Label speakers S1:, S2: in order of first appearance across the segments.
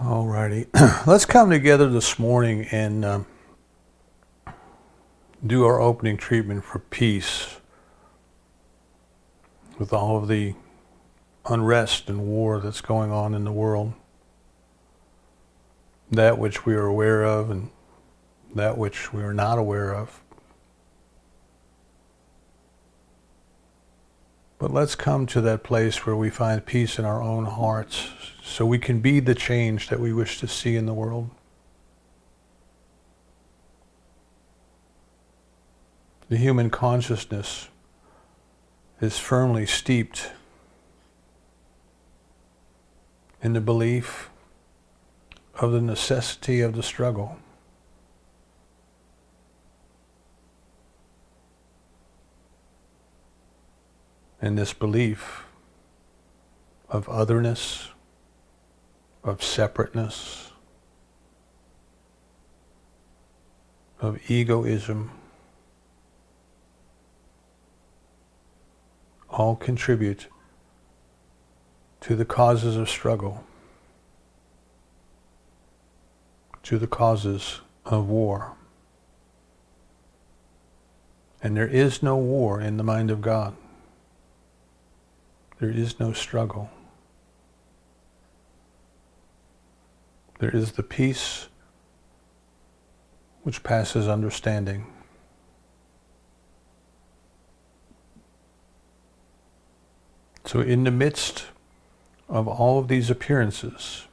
S1: Alrighty, let's come together this morning and do our opening treatment for peace with all of the unrest and war that's going on in the world. That which we are aware of and that which we are not aware of. But let's come to that place where we find peace in our own hearts so we can be the change that we wish to see in the world. The human consciousness is firmly steeped in the belief of the necessity of the struggle. And this belief of otherness, of separateness, of egoism, all contribute to the causes of struggle, to the causes of war. And there is no war in the mind of God. There is no struggle. There is the peace which passes understanding. So in the midst of all of these appearances,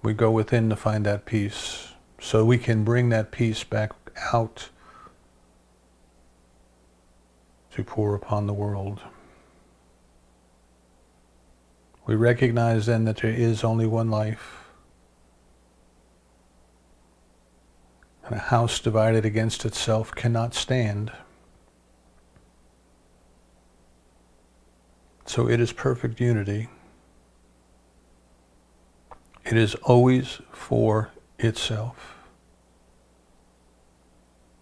S1: we go within to find that peace, so we can bring that peace back out to pour upon the world. We recognize then that there is only one life, and a house divided against itself cannot stand. So it is perfect unity. It is always for itself.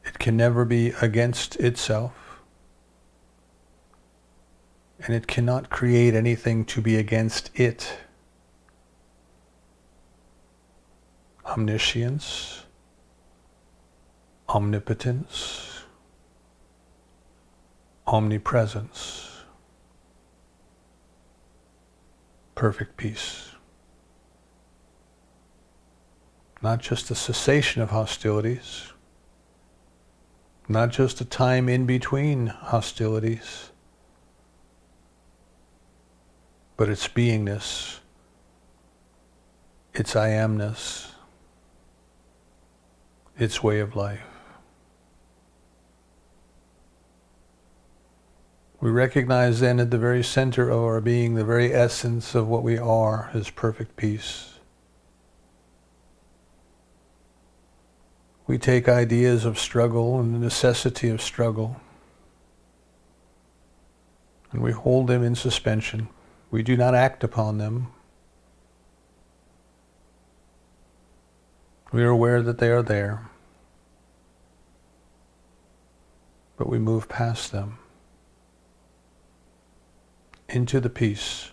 S1: It can never be against itself. And it cannot create anything to be against it. Omniscience, omnipotence, omnipresence, perfect peace. Not just a cessation of hostilities, not just a time in between hostilities, but its beingness, its I amness, its way of life. We recognize then at the very center of our being, the very essence of what we are, is perfect peace. We take ideas of struggle and the necessity of struggle, and we hold them in suspension. We do not act upon them. We are aware that they are there, but we move past them into the peace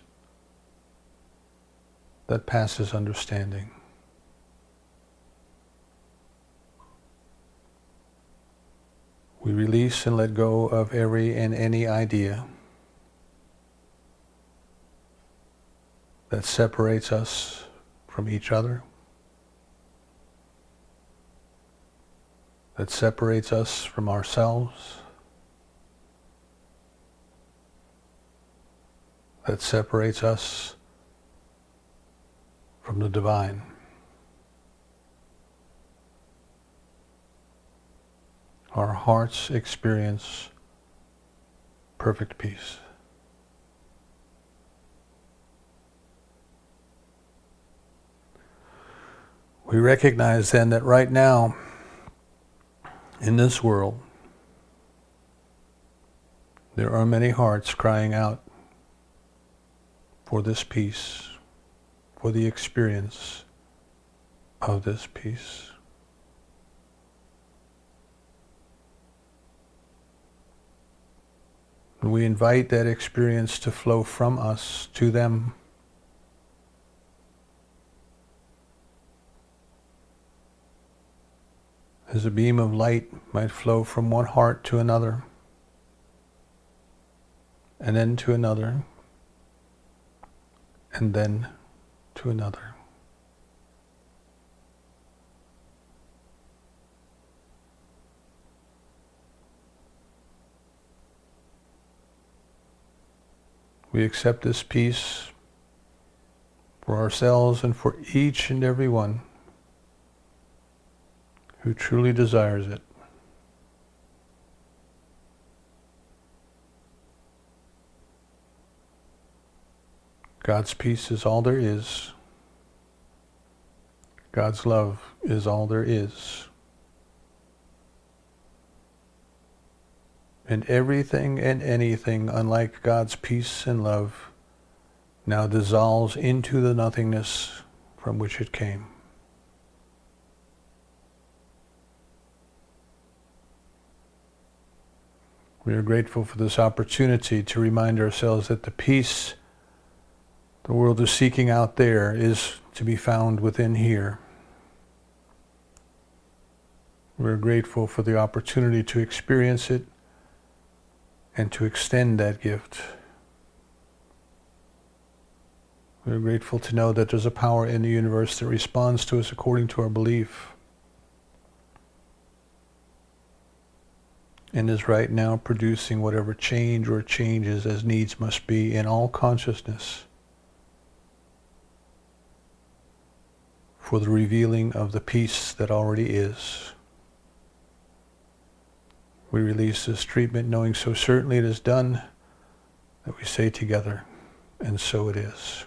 S1: that passes understanding. We release and let go of every and any idea that separates us from each other, that separates us from ourselves, that separates us from the divine. Our hearts experience perfect peace. We recognize then that right now, in this world, there are many hearts crying out for this peace, for the experience of this peace. And we invite that experience to flow from us to them. as a beam of light might flow from one heart to another, and then to another, and then to another. We accept this peace for ourselves and for each and every one who truly desires it. God's peace is all there is. God's love is all there is. And everything and anything unlike God's peace and love now dissolves into the nothingness from which it came. We are grateful for this opportunity to remind ourselves that the peace the world is seeking out there is to be found within here. We are grateful for the opportunity to experience it and to extend that gift. We are grateful to know that there's a power in the universe that responds to us according to our belief and is right now producing whatever change or changes as needs must be in all consciousness for the revealing of the peace that already is. We release this treatment knowing so certainly it is done that we say together, and so it is.